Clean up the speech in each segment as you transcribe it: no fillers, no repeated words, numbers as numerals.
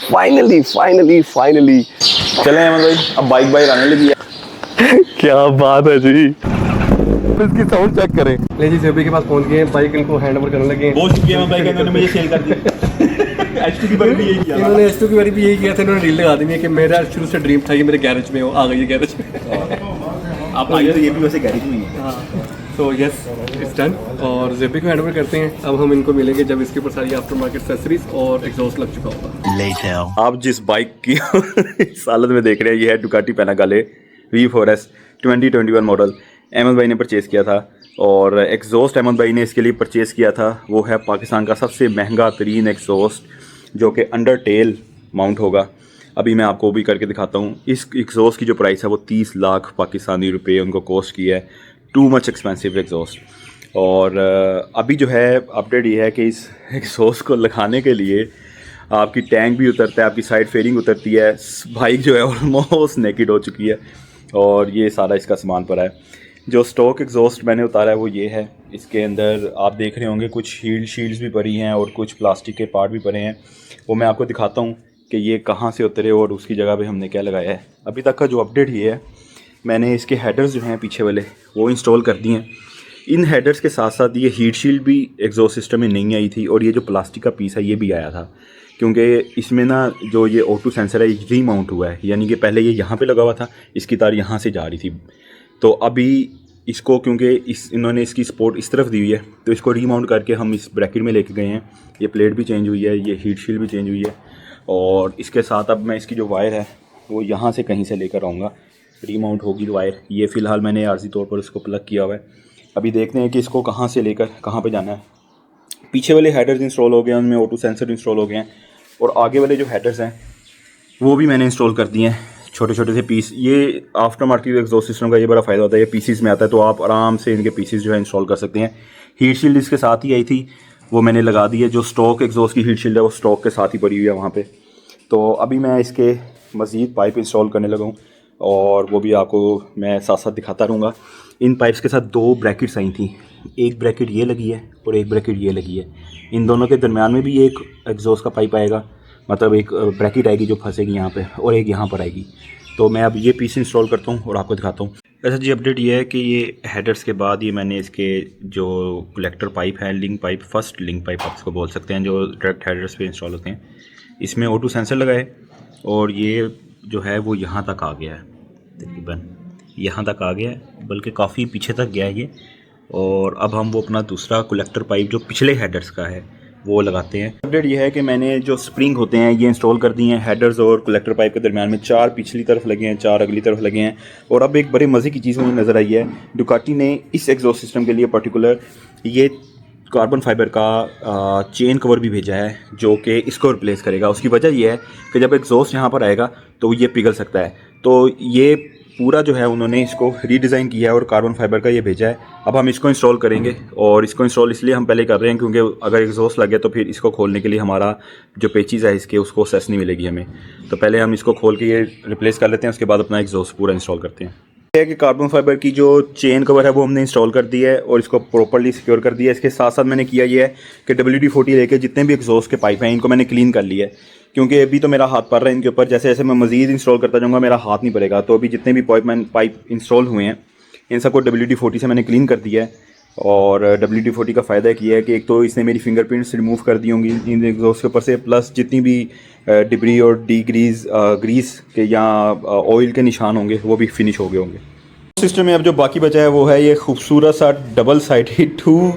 Finally finally finally चले अहमद भाई, अब बाइक बाइक आने लगी है। क्या बात है जी। इसकी साउंड चेक करें। ले जी सेबी के पास पहुंच गए हैं, बाइक इनको हैंड ओवर करने लगे हैं। बहुत शुक्रिया अहमद भाई का, इन्होंने मुझे सेल कर दिया। एचटी की बाइक भी यही किया था। इन्होंने एस2 की बारी भी यही किया था। इन्होंने डील लगा दी है कि मेरा शुरू से ड्रीम था कि मेरे गैरेज में हो, आ गई है गैरेज में। आप आइए तो ये भी वैसे गैरेज में ही है। हाँ तो यस इट्स डन। और जेबी को हैंड ओवर करते हैं। अब हम इनको मिलेंगे जब इसके ऊपर सारी आफ्टर मार्केट एक्सेसरीज और एग्जॉस्ट लग चुका होगा। आप जिस बाइक की इस हालत में देख रहे हैं, ये है डुकाटी पैनागाले V4S 2021 मॉडल। अहमद भाई ने परचेज़ किया था और एग्जॉस्ट अहमद भाई ने इसके लिए परचेज़ किया था वो है पाकिस्तान का सबसे महंगा तरीन एग्जॉस्ट, जो कि अंडर टेल माउंट होगा। अभी मैं आपको भी करके दिखाता हूँ। इस एग्जॉस्ट की जो प्राइस है वो 30 लाख पाकिस्तानी रुपये उनको कॉस्ट की है। Too much expensive exhaust. और अभी जो है अपडेट ये है कि इस एग्जॉस्ट को लगाने के लिए आपकी टैंक भी उतरता है, आपकी साइड फेयरिंग उतरती है। बाइक जो है ऑलमोस्ट नेकेड हो चुकी है और ये सारा इसका सामान पड़ा है। जो स्टॉक एग्जॉस्ट मैंने उतारा है वो ये है। इसके अंदर आप देख रहे होंगे कुछ शील्ड्स भी पड़ी हैं और कुछ प्लास्टिक के पार्ट भी पड़े हैं। वो मैं आपको दिखाता हूँ कि ये कहाँ से उतरे और उसकी जगह पे हमने क्या लगाया है। अभी तक का जो अपडेट ये है, मैंने इसके हेडर्स जो हैं पीछे वाले वो इंस्टॉल कर दिए हैं। इन हेडर्स के साथ साथ ये हीट शील्ड भी एग्जॉस्ट सिस्टम में नहीं आई थी और ये जो प्लास्टिक का पीस है ये भी आया था, क्योंकि इसमें ना जो ये O2 सेंसर है री माउंट हुआ है। यानी कि पहले ये यहाँ पे लगा हुआ था, इसकी तार यहाँ से जा रही थी। तो अभी इसको क्योंकि इन्होंने इसकी सपोर्ट इस तरफ दी हुई है तो इसको री माउंट करके हम इस ब्रैकेट में लेके गए हैं। ये प्लेट भी चेंज हुई है, ये हीट शील्ड भी चेंज हुई है और इसके साथ अब मैं इसकी जो वायर है वो यहाँ से कहीं से लेकर आऊँगा। री माउंट होगी वायर। ये फ़िलहाल मैंने आर्जी तौर पर इसको प्लग किया हुआ है। अभी देखते हैं कि इसको कहाँ से लेकर कहाँ पे जाना है। पीछे वाले हेडर्स इंस्टॉल हो गए हैं, उनमें O2 सेंसर इंस्टॉल हो गए हैं और आगे वाले जो हेडर्स हैं वो भी मैंने इंस्टॉल कर दिए हैं। छोटे छोटे से पीस, ये आफ्टर मार्केट एग्जॉस्ट सिस्टम का ये बड़ा फ़ायदा होता है, ये पीसीस में आता है तो आप आराम से इनके पीसीस जो है इंस्टॉल कर सकते हैं। हीट शील्ड इसके साथ ही आई थी, वो मैंने लगा दी है। जो स्टॉक एग्जॉस्ट की हीट शील्ड है वो स्टॉक के साथ ही पड़ी हुई है वहाँ पे। तो अभी मैं इसके मज़ीद पाइप इंस्टॉल करने लगा हूँ और वो भी आपको मैं साथ साथ दिखाता रहूँगा। इन पाइप्स के साथ दो ब्रैकेट्स आई थी, एक ब्रैकेट ये लगी है और एक ब्रैकेट ये लगी है। इन दोनों के दरमियान में भी एक एग्जॉस्ट का पाइप आएगा, मतलब एक ब्रैकेट आएगी जो फंसेगी यहाँ पे और एक यहाँ पर आएगी। तो मैं अब ये पीस इंस्टॉल करता हूँ और आपको दिखाता हूँ। अच्छा जी, अपडेट ये है कि ये हेडर्स के बाद ये मैंने इसके जो कलेक्टर पाइप है, link pipe, first link pipe आप इसको बोल सकते हैं, जो डायरेक्ट हेडर्स पे इंस्टॉल होते हैं, इसमें O2 सेंसर लगाए और ये जो है वो यहाँ तक आ गया है, तकरीबन यहाँ तक आ गया है, बल्कि काफ़ी पीछे तक गया है ये। और अब हम वो अपना दूसरा कलेक्टर पाइप जो पिछले हेडर्स का है वो लगाते हैं। अपडेट ये है कि मैंने जो स्प्रिंग होते हैं ये इंस्टॉल कर दिए हैं हेडर्स और कलेक्टर पाइप के दरमियान में। 4 पिछली तरफ लगे हैं, 4 अगली तरफ लगे हैं। और अब एक बड़े मज़े की चीज़ मुझे नज़र आई है, डुकाटी ने इस एग्जॉस्ट सिस्टम के लिए पर्टिकुलर ये कार्बन फाइबर का चेन कवर भी भेजा है जो कि इसको रिप्लेस करेगा। उसकी वजह यह है कि जब एग्जॉस्ट यहाँ पर आएगा तो ये पिघल सकता है, तो ये पूरा जो है उन्होंने इसको रीडिज़ाइन किया है और कार्बन फाइबर का ये भेजा है। अब हम इसको इंस्टॉल करेंगे और इसको इंस्टॉल इसलिए हम पहले कर रहे हैं क्योंकि अगर एग्जॉस्ट लगे तो फिर इसको खोलने के लिए हमारा जो पेचीज़ है इसके उसको सेस नहीं मिलेगी हमें। तो पहले हम इसको खोल के ये रिप्लेस कर लेते हैं, उसके बाद अपना एग्जॉस्ट पूरा इंस्टॉल करते हैं। है कि कार्बन फाइबर की जो चेन कवर है वो हमने इंस्टॉल कर दी है और इसको प्रॉपर्ली सिक्योर कर दिया है। इसके साथ साथ मैंने किया ये है कि WD-40 लेके जितने भी एग्जॉस्ट के पाइप हैं इनको मैंने क्लीन कर लिया है, क्योंकि अभी तो मेरा हाथ पड़ रहा है इनके ऊपर। जैसे जैसे मैं मज़ीद इंस्टॉल करता जाऊँगा मेरा हाथ नहीं पड़ेगा। तो अभी जितने भी पाइप इंस्टॉल हुए हैं इन सबको WD-40 से मैंने क्लीन कर दिया है। और WD-40 का फ़ायदा ये है कि एक तो इसने मेरी फिंगरप्रिंट्स रिमूव कर दी होंगी इन एग्जॉस्ट के ऊपर से, प्लस जितनी भी डिब्री और ग्रीस के या ऑयल के निशान होंगे वो भी फिनिश हो गए होंगे। सिस्टम में अब जो बाकी बचा है वो है ये खूबसूरत सा डबल साइडेड 2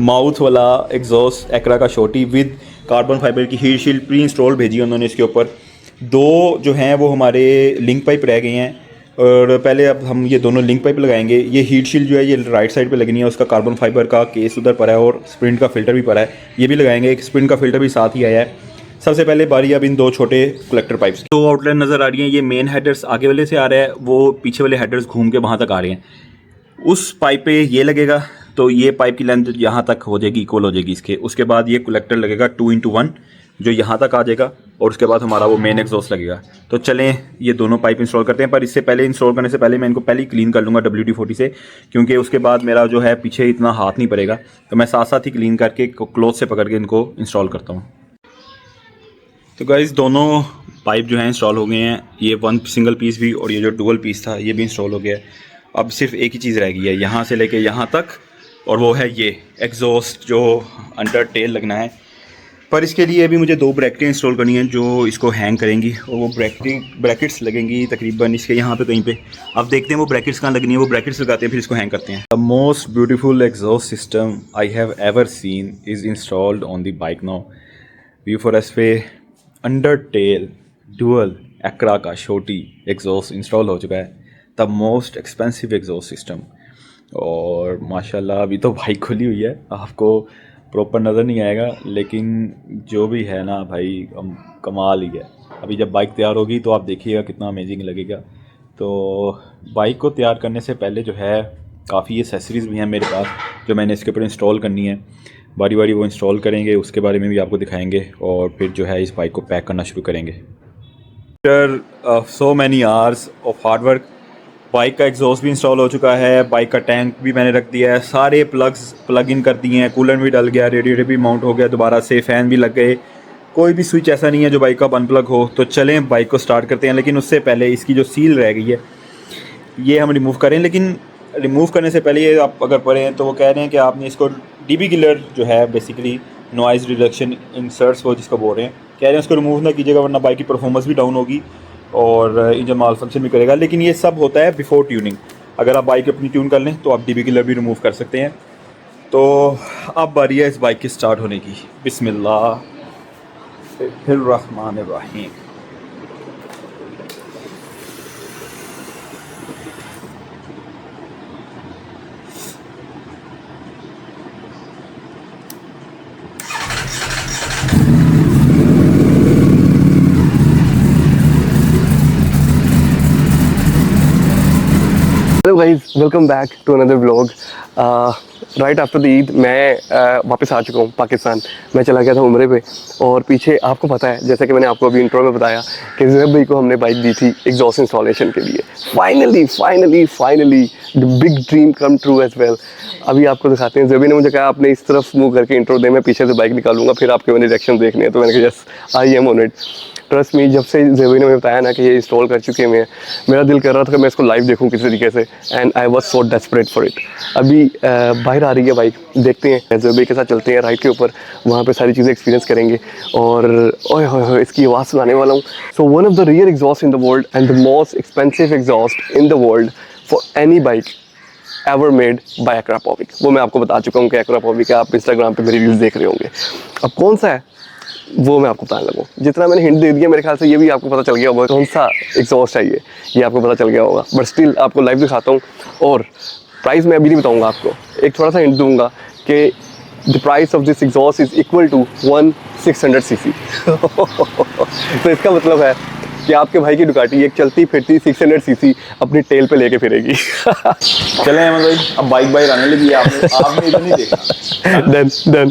माउथ वाला एग्जॉस्ट एक्रा का शॉटी विद कार्बन फाइबर की हीट शील्ड प्री इंस्टॉल भेजी है उन्होंने। इसके ऊपर 2 जो हैं वो हमारे लिंक पाइप रह गए हैं और पहले अब हम ये दोनों लिंक पाइप लगाएंगे। ये हीट शील्ड जो है ये राइट साइड पे लगनी है, उसका कार्बन फाइबर का केस उधर पड़ा है और स्प्रिंट का फिल्टर भी पड़ा है, ये भी लगाएंगे। एक स्प्रिंट का फिल्टर भी साथ ही आया है। सबसे पहले बारी अब इन 2 छोटे कलेक्टर पाइप्स। 2 आउटलाइन नज़र आ रही हैं, ये मेन हेडर्स आगे वाले से आ रहा है, वो पीछे वाले हेडर्स घूम के वहाँ तक आ रहे हैं। उस पाइप पे ये लगेगा तो ये पाइप की लेंथ यहाँ तक हो जाएगी, इक्वल हो जाएगी इसके। उसके बाद ये कलेक्टर लगेगा 2x1 जो यहाँ तक आ जाएगा और उसके बाद हमारा वो मेन एग्जॉस्ट लगेगा। तो चलें ये दोनों पाइप इंस्टॉल करते हैं, पर इससे पहले इंस्टॉल करने से पहले मैं इनको पहले ही क्लीन कर लूँगा WD-40 से, क्योंकि उसके बाद मेरा जो है पीछे इतना हाथ नहीं पड़ेगा। तो मैं साथ साथ ही क्लीन करके क्लोथ से पकड़ के इनको इंस्टॉल करता हूँ। तो गाइस दोनों पाइप जो हैं इंस्टॉल हो गए हैं, ये वन सिंगल पीस भी और ये जो डुअल पीस था ये भी इंस्टॉल हो गया है। अब सिर्फ एक ही चीज़ रह गई है यहाँ से लेके यहाँ तक, और वो है ये एग्जॉस्ट जो अंडर टेल लगना है। पर इसके लिए अभी मुझे 2 ब्रैकेटें इंस्टॉल करनी हैं जो इसको हैंग करेंगी, और वो ब्रैकेट्स लगेंगी तकरीबन इसके यहाँ पे कहीं पे। अब देखते हैं वो ब्रैकेट्स कहाँ लगनी है, वो ब्रैकेट्स लगाते हैं फिर इसको हैंग करते हैं। The most beautiful exhaust system I have ever seen is installed on the bike now. V4S पे अंडर टेल डुअल एक्रा का छोटी एग्जॉस्ट इंस्टॉल हो चुका है, the most expensive exhaust system. और माशाल्लाह अभी तो बाइक खुली हुई है, आपको प्रॉपर नज़र नहीं आएगा, लेकिन जो भी है ना भाई कमाल ही है। अभी जब बाइक तैयार होगी तो आप देखिएगा कितना अमेजिंग लगेगा। तो बाइक को तैयार करने से पहले जो है काफ़ी एसेसरीज़ भी हैं मेरे पास जो मैंने इसके ऊपर इंस्टॉल करनी है। बारी बारी वो इंस्टॉल करेंगे, उसके बारे में भी आपको दिखाएंगे, और फिर जो है इस बाइक को पैक करना शुरू करेंगे। After so many hours of hard work bike का एग्जॉस्ट भी इंस्टॉल हो चुका है, बाइक का टैंक भी मैंने रख दिया है, सारे प्लग इन कर दिए हैं, कूलर भी डल गया, रेडिएटर भी माउंट हो गया दोबारा से, फ़ैन भी लग गए, कोई भी स्विच ऐसा नहीं है जो बाइक का अनप्लग हो। तो चलें बाइक को स्टार्ट करते हैं, लेकिन उससे पहले इसकी जो सील रह गई है ये हम रिमूव करें। लेकिन रिमूव करने से पहले ये आप अगर पढ़ें तो वो कह रहे हैं कि आपने इसको DB किलर जो है बेसिकली नॉइज़ रिडक्शन इंसर्ट्स वो जिसको बोल रहे हैं, कह रहे हैं उसको रिमूव ना कीजिएगा वरना बाइक की परफॉर्मेंस भी डाउन होगी और इंजन माल फंक्शन भी करेगा। लेकिन ये सब होता है बिफोर ट्यूनिंग। अगर आप बाइक अपनी ट्यून कर लें तो आप DB किलर भी रिमूव कर सकते हैं। तो अब बारी है इस बाइक की स्टार्ट होने की। बिस्मिल्लाहिर्रहमानिर्रहीम। Hello guys, welcome back to another vlog. Right after the Eid मैं वापस आ चुका हूँ पाकिस्तान। मैं चला गया था उम्रे पे, और पीछे आपको पता है जैसे कि मैंने आपको अभी इंट्रो में बताया कि ज़ुहैब भाई को हमने बाइक दी थी एग्जॉस्ट इंस्टॉलेशन के लिए। Finally the big dream come true as well. अभी आपको दिखाते हैं। ज़ुहैब ने मुझे कहा आपने इस तरफ मूव करके इंट्रो दे, मैं पीछे से बाइक निकालूंगा, फिर आपके मैंने रिएक्शन देखने हैं। तो मैंने कहा yes I am on it, trust me. जब से ज़ुहैब ने मुझे बताया ना कि ये इंस्टॉल कर चुके हैं, मेरा दिल कर रहा था कि मैं इसको लाइव देखूं किसी तरीके से, and I was so desperate for it. अभी बाहर आ रही है बाइक, देखते हैं ज़ुहैब के साथ चलते हैं राइड के ऊपर, वहाँ पे सारी चीज़ें एक्सपीरियंस करेंगे। और ओए होए इसकी आवाज़ सुनाने वाला हूँ। So one of the rare exhaust in the world and the most expensive exhaust in the world for any bike ever made by Akrapovic. वो मैं आपको बता चुका हूँ कि एक्रापोविक है, आप इंस्टाग्राम पे मेरी रील्स देख रहे होंगे। अब कौन सा है वो मैं आपको बताने लगूँ। जितना मैंने हिंट दे दिया मेरे ख्याल से ये भी आपको पता चल गया होगा कौन सा एग्जॉस्ट है ये आपको पता चल गया होगा। बट स्टिल आपको लाइव दिखाता हूँ, और प्राइस मैं अभी नहीं बताऊँगा आपको, एक थोड़ा सा हिंट दूँगा कि the price of this exhaust is equal to 1600 cc। तो इसका मतलब है कि आपके भाई की डुकाटी एक चलती फिरती 600 cc अपनी टेल पे लेके फिरेगी। चलें अहमद भाई, अब बाइक आने लगी है, आपने इधर नहीं देखा। डन।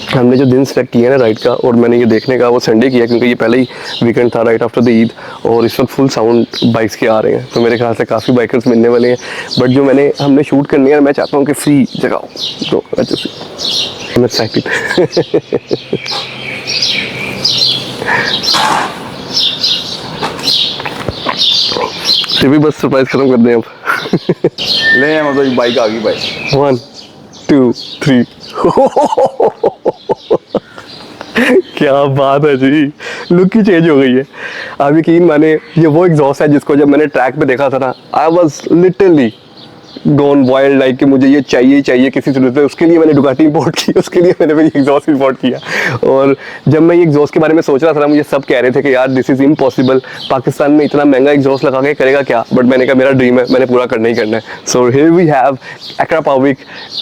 हमने जो दिन सेलेक्ट किया ना राइड का, और मैंने ये देखने का वो संडे किया क्योंकि ये पहले ही वीकेंड था राइट आफ्टर द ईद, और इस वक्त फुल साउंड बाइक्स के आ रहे हैं। तो मेरे ख्याल से काफ़ी बाइकर्स मिलने वाले हैं। बट जो हमने शूट करनी है, मैं चाहता हूँ कि फ्री जगह हो, तो I'm excited। फिर भी बस सरप्राइज खत्म कर दें अब। ले अहमद भाई बाइक आ गई भाई। 1 2 3। क्या बात है जी, लुक ही चेंज हो गई है। आप यकीन माने ये वो एग्जॉस्ट है जिसको जब मैंने ट्रैक पे देखा था ना, I was literally gone wild, like कि मुझे ये चाहिए किसी सूरत में। उसके लिए मैंने डुकाटी इंपोर्ट की, उसके लिए मैंने मेरी एग्जॉस्ट इंपोर्ट किया। और जब मैं ये एग्जॉस्ट के बारे में सोच रहा था ना, मुझे सब कह रहे थे कि यार दिस इज़ इम्पॉसिबल, पाकिस्तान में इतना महंगा एग्जॉस्ट लगा के करेगा क्या। बट मैंने कहा मेरा ड्रीम है, मैंने पूरा करना ही करना है। So here we have Akrapovic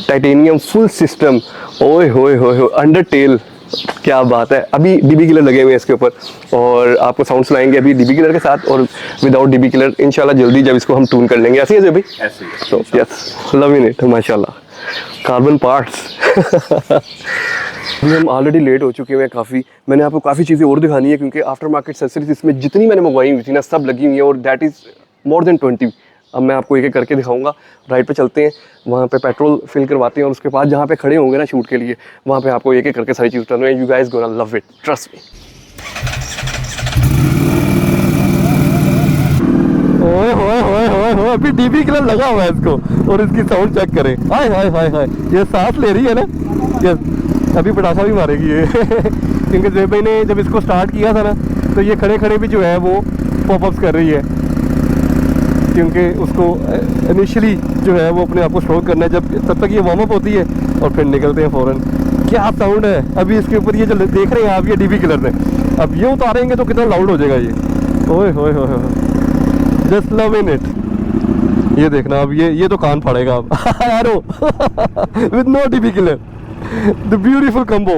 titanium full system, ओए होए अंडर टेल, क्या बात है। अभी DB किलर लगे हुए हैं इसके ऊपर, और आपको साउंड सुनाएंगे अभी DB किलर के साथ और विदाउट DB किलर इंशाल्लाह जल्दी, जब इसको हम ट्यून कर लेंगे। ऐसे ही है भाई, ऐसे ही। तो यस, लविंग इट माशाल्लाह। Carbon parts. अभी हम ऑलरेडी लेट हो चुके हैं काफ़ी। मैंने आपको काफ़ी चीज़ें और दिखानी है क्योंकि आफ्टर मार्केट एक्सेसरीज इसमें जितनी मैंने मंगवाई हुई थी ना, सब लगी हुई है, और दैट इज़ मोर देन 20। अब मैं आपको एक एक करके दिखाऊंगा। राइट पे चलते हैं, वहाँ पे पेट्रोल फिल करवाते हैं और उसके बाद जहाँ पे खड़े होंगे ना शूट के लिए, वहाँ पे आपको एक एक करके सारी चीज़ बताना है। You guys gonna love it, trust me. ओए होए होए होए होए, अभी डीबी कलर लगा हुआ है इसको, और इसकी साउंड चेक करें। हाय हाय हाय हाय, ये सांस ले रही है ना, ये अभी पटाखा भी मारेगी ये क्योंकि ज़ेब भाई ने जब इसको स्टार्ट किया था ना, तो ये खड़े खड़े भी जो है वो पॉपअप्स कर रही है, क्योंकि उसको इनिशियली जो है वो अपने आप को स्ट्रोक करना है, जब तब तक ये वार्म अप होती है और फिर निकलते हैं फ़ौरन। क्या साउंड है अभी इसके ऊपर, ये जो देख रहे हैं आप, ये डीबी किलर ने अब ये उतारेंगे तो कितना लाउड हो जाएगा ये। ओए होए होए होए, जस्ट लव इन इट। ये देखना अब ये तो कान फाड़ेगा अब arrow with no DB killer, the beautiful combo.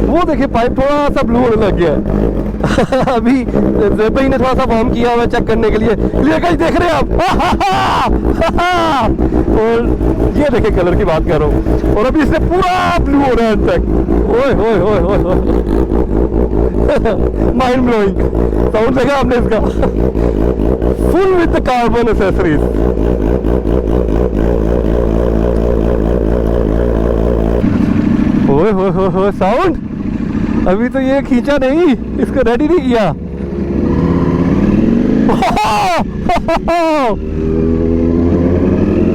वो देखिए पाइप थोड़ा सा ब्लू होने लग गया है अभी ज़ेब भाई ने थोड़ा सा वार्म किया हुआ चेक करने के लिए। क्लियर गाइस देख रहे हैं आप और ये देखिए कलर की बात कर रहा हूँ, और अभी इसने पूरा ब्लू हो रहा है तक। ओए होए होए होए माइंड ब्लोइंग साउंड देखा आपने इसका, full with the carbon accessories. ओए होए होए होए साउंड, अभी तो ये खींचा नहीं, इसको रेडी नहीं किया।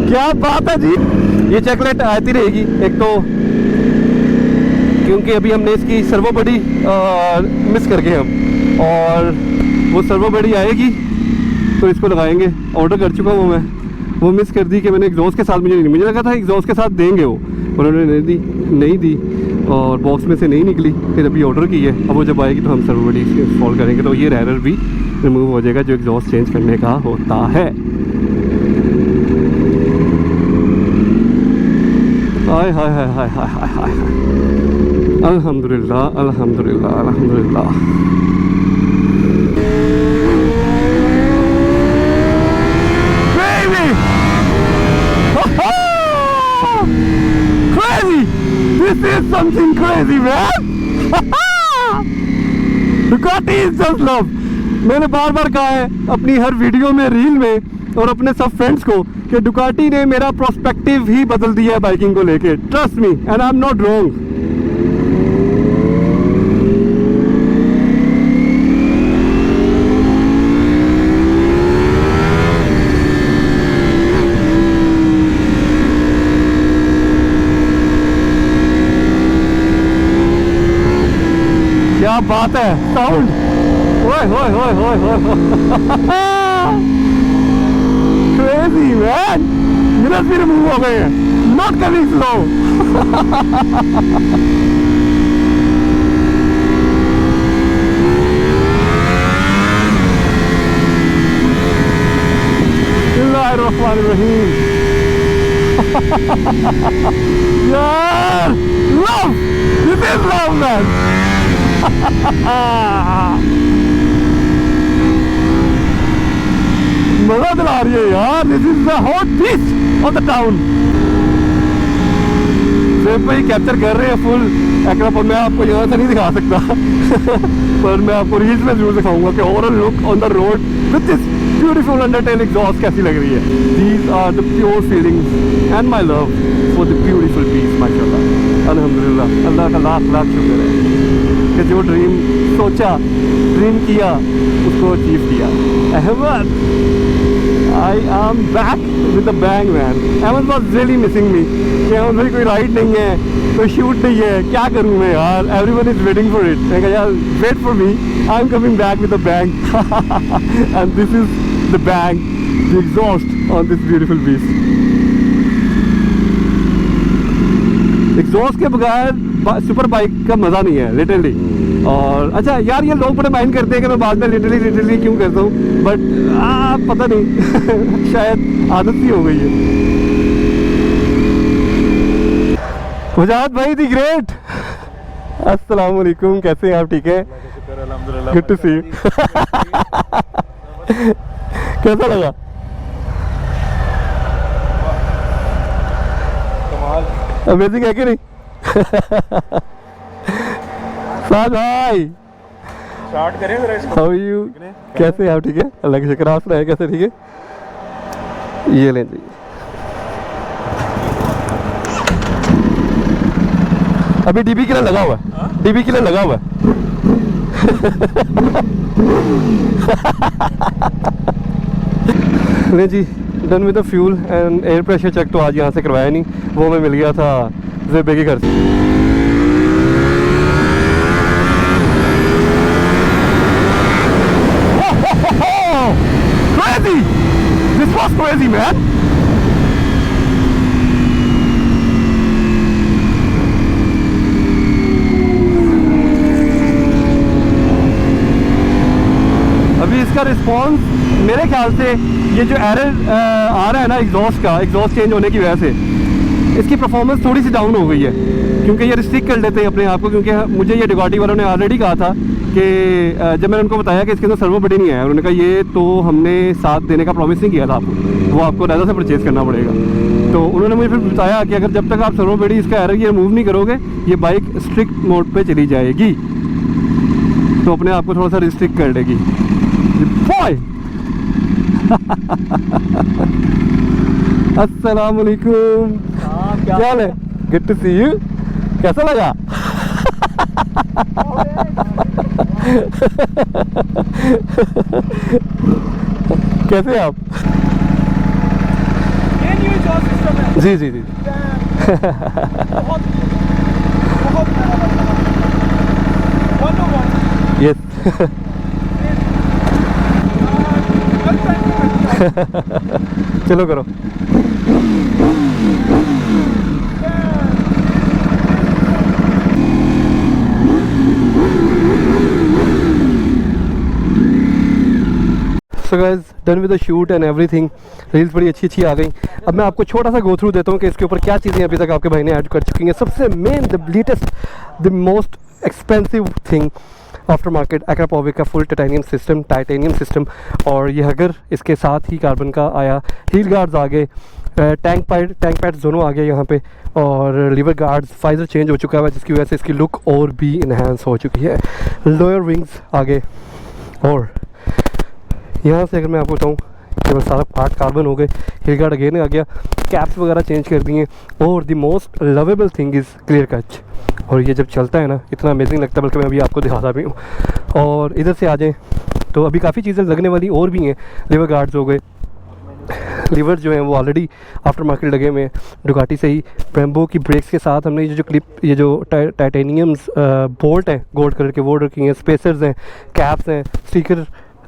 क्या बात है जी, ये चॉकलेट आती रहेगी एक तो, क्योंकि अभी हमने इसकी सर्वो बॉडी मिस कर गए हम, और वो सर्वो बॉडी आएगी तो इसको लगाएंगे। ऑर्डर कर चुका हूँ मैं, वो मिस कर दी कि मैंने एग्जॉस्ट के साथ, मुझे लगा था एग्जॉस्ट के साथ देंगे वो, उन्होंने नहीं दी और बॉक्स में से नहीं निकली, फिर अभी ऑर्डर की है। अब वो जब आएगी तो हम सर्वो बॉडी इंस्टॉल करेंगे, तो ये एरर भी रिमूव हो जाएगा जो एग्जॉस्ट चेंज करने का होता है। हाय हाय हाय हाय हाय हाय हाय, अल्हम्दुलिल्लाह अल्हम्दुलिल्लाह अल्हम्दुलिल्लाह। Crazy! This is something crazy, man! Ducati is just love. मैंने बार बार कहा है अपनी हर वीडियो में, रील में और अपने सब फ्रेंड्स को कि डुकाटी ने मेरा प्रोस्पेक्टिव ही बदल दिया है बाइकिंग को लेके। Trust me and I am not wrong. क्या बात है साउंड, ओए होए होए होए होए क्रेजी मैन, मिरर्स भी रिमूव हो गए हैं, नॉट कमिंग स्लो बिस्मिल्लाहिर्रहमानिर्रहीम यार love, this is love man मजा दिला रही है यार, this is the hot piece of the town. Zeb भाई कैप्चर कर रहे हैं फुल एक्राप, मैं आपको यहाँ से नहीं दिखा सकता पर मैं आपको रील्स में जरूर दिखाऊंगा कि overall look on the road with this beautiful undertail exhaust कैसी लग रही है। These are the pure feelings and my love for the beautiful piece माशाल्लाह अल्हम्दुलिल्लाह। अल्लाह का लाख लाख शुक्र है कि जो ड्रीम सोचा, ड्रीम किया, उसको अचीव किया। Ahmad, I am back with a bang man. Ahmed was really missing me. कि अहमद भाई कोई राइड नहीं है, कोई शूट नहीं है, क्या करूँ मैं यार, everyone is waiting for it. मैं कहा यार wait for me, I am coming back with a bang and this is the bang, the exhaust on this beautiful beast. Exhaust के बगैर सुपर बाइक का मज़ा नहीं है लिटरली। और अच्छा यार, ये लोग बड़े माइंड करते हैं कि मैं बाद में लिटरली क्यों करता हूँ, बट पता नहीं शायद आदत सी हो गई है। वजाहत भाई दी ग्रेट, अस्सलाम वालेकुम, कैसे हैं आप? ठीक है, गुड टू सी यू। कैसा लगा? अमेजिंग है कि नहीं? साथ भाई स्टार्ट करें जरा इसको। हाउ यू, कैसे हैं आप? ठीक है, अल्लाह का शुक्र। आप सुनाए कैसे? ठीक है, ये लें जी। अभी डीबी किलर लगा हुआ है, डीबी किलर लगा हुआ है। नहीं जी, done with the fuel and air pressure check तो आज यहाँ से करवाया नहीं, वो मैं मिल गया था ज़ेबे के घर से। Crazy! This was crazy, man. अभी इसका रिस्पॉन्स मेरे ख्याल से ये जो एरर आ रहा है ना एग्जॉस्ट का, एग्जॉस्ट चेंज होने की वजह से इसकी परफॉर्मेंस थोड़ी सी डाउन हो गई है, क्योंकि ये रिस्ट्रिक्ट कर लेते हैं अपने आप को। क्योंकि मुझे ये डुकाटी वालों ने ऑलरेडी कहा था कि जब मैंने उनको बताया कि इसके अंदर सर्वो बडी नहीं है, उन्होंने कहा ये तो हमने साथ देने का प्रॉमिस नहीं किया था आपको, वो आपको रैदा से परचेज़ करना पड़ेगा। तो उन्होंने मुझे फिर बताया कि अगर जब तक आप सर्वो बडी इसका एरर ये रिमूव नहीं करोगे, ये बाइक स्ट्रिक्ट मोड पे चली जाएगी, तो अपने आप को थोड़ा सा रिस्ट्रिक्ट कर लेगी। अस्सलाम वालेकुम, क्या हाल है? Good to see you. कैसा लगा? कैसे आप? जी जी जी। यस। चलो करो। So guys, done with the shoot and everything. Reels बड़ी अच्छी अच्छी आ गई। अब मैं आपको छोटा सा गो थ्रू देता हूँ कि इसके ऊपर क्या चीज़ें अभी तक आपके भाई ने ऐड कर चुकी हैं। सबसे main, the latest, the most expensive thing after market, Akrapovic का फुल टाइटेनियम सिस्टम। और ये अगर इसके साथ ही कार्बन का आया, हील गार्ड्स आ गए, टैंक पैड्स दोनों आ गए यहाँ पे, और लीवर गार्ड्स, फाइजर चेंज हो चुका है जिसकी वजह से इसकी लुक और भी इन्हांस हो चुकी है। लोअर विंग्स आ गए, और यहाँ से अगर मैं आपको बताऊँ केवल सारा पार्ट कार्बन हो गए, हील गार्ड अगेन आ गया, कैप्स वगैरह चेंज कर दिए, और the most lovable thing is clear कच। और ये जब चलता है ना, इतना अमेजिंग लगता है, बल्कि मैं अभी आपको दिखाता भी हूँ। और इधर से आ जाएँ तो अभी काफ़ी चीज़ें लगने वाली और भी हैं। लीवर गार्ड्स हो गए, लीवर जो हैं वो ऑलरेडी आफ्टर मार्केट लगे हुए हैं डुकाटी से ही। ब्रेम्बो की ब्रेक्स के साथ हमने ये जो टाइटेनियम्स बोल्ट हैं गोल्ड कलर के, वो रखी हैं। स्पेसर्स हैं, कैप्स हैं, स्टिकर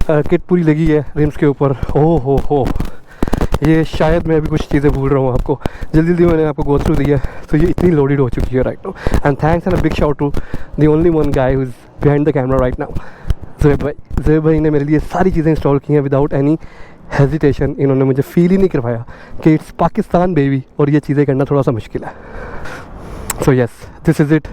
किट पूरी लगी है रिम्स के ऊपर। ओह हो, ये शायद मैं अभी कुछ चीज़ें भूल रहा हूँ आपको, जल्दी मैंने आपको गो थ्रू दिया। तो ये इतनी लोडेड हो चुकी है right now. And thanks and a big shout to the only one guy who is behind the camera right now, Zuhaib भाई ने मेरे लिए सारी चीज़ें इंस्टॉल की हैं विदाउट एनी हेजिटेशन। इन्होंने मुझे फील ही नहीं करवाया कि इट्स पाकिस्तान बेबी, और ये चीज़ें करना थोड़ा सा मुश्किल है। So yes, this is it.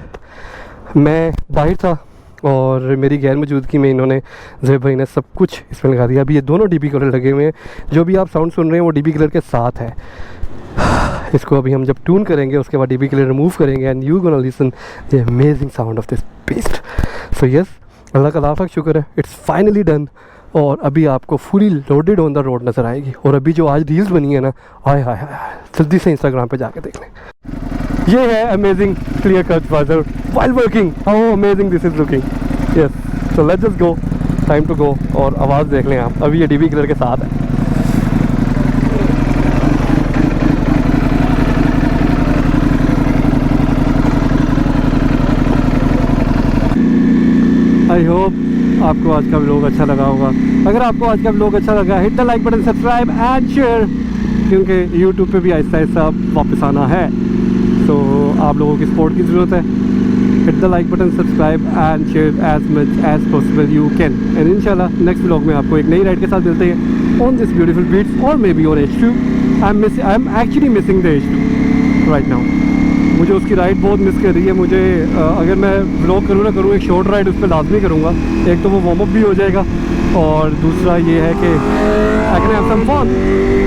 मैं बाहर था और मेरी गैर मौजूदगी में इन्होंने, ज़ुहैब भाई ने सब कुछ इसमें लगा दिया। अभी ये दोनों डीबी कलर लगे हुए हैं, जो भी आप साउंड सुन रहे हैं वो डीबी कलर के साथ है। इसको अभी हम जब ट्यून करेंगे उसके बाद डीबी कलर रिमूव करेंगे, and you gonna listen the amazing sound of this beast. So yes, अल्लाह का लाख शुक्र है, इट्स फाइनली डन। और अभी आपको fully loaded on the road नज़र आएगी। और अभी जो आज रील्स बनी है ना, हाय हाय हाय, जल्दी से इंस्टाग्राम पे जाके देख लें। ये है amazing clear cut visor while working, how amazing this is looking. Yes, so let's just go, time to go. और आवाज़ देख लें आप, अभी ये डीबी कलर के साथ है। आई होप आपको आज का व्लॉग अच्छा लगा होगा। अगर आपको आज का व्लॉग अच्छा लगा, hit the like button, subscribe and share, क्योंकि यूट्यूब पे भी आहिस्ता आहिस्ता वापस आना है, तो आप लोगों की सपोर्ट की ज़रूरत है। Hit the like button, subscribe and share as much as possible you can. And इंशाल्लाह नेक्स्ट व्लॉग में आपको एक नई राइड के साथ मिलते हैं ऑन दिस ब्यूटीफुल बीट्स, और may be on H2। I am actually missing the H2 right now. मुझे उसकी राइड बहुत मिस कर रही है। मुझे अगर मैं व्लॉग करूँ ना करूँ, एक शॉर्ट राइड उस पर लाजमी करूँगा। एक तो वो वार्म अप भी हो जाएगा, और दूसरा ये है कि I can have some fun.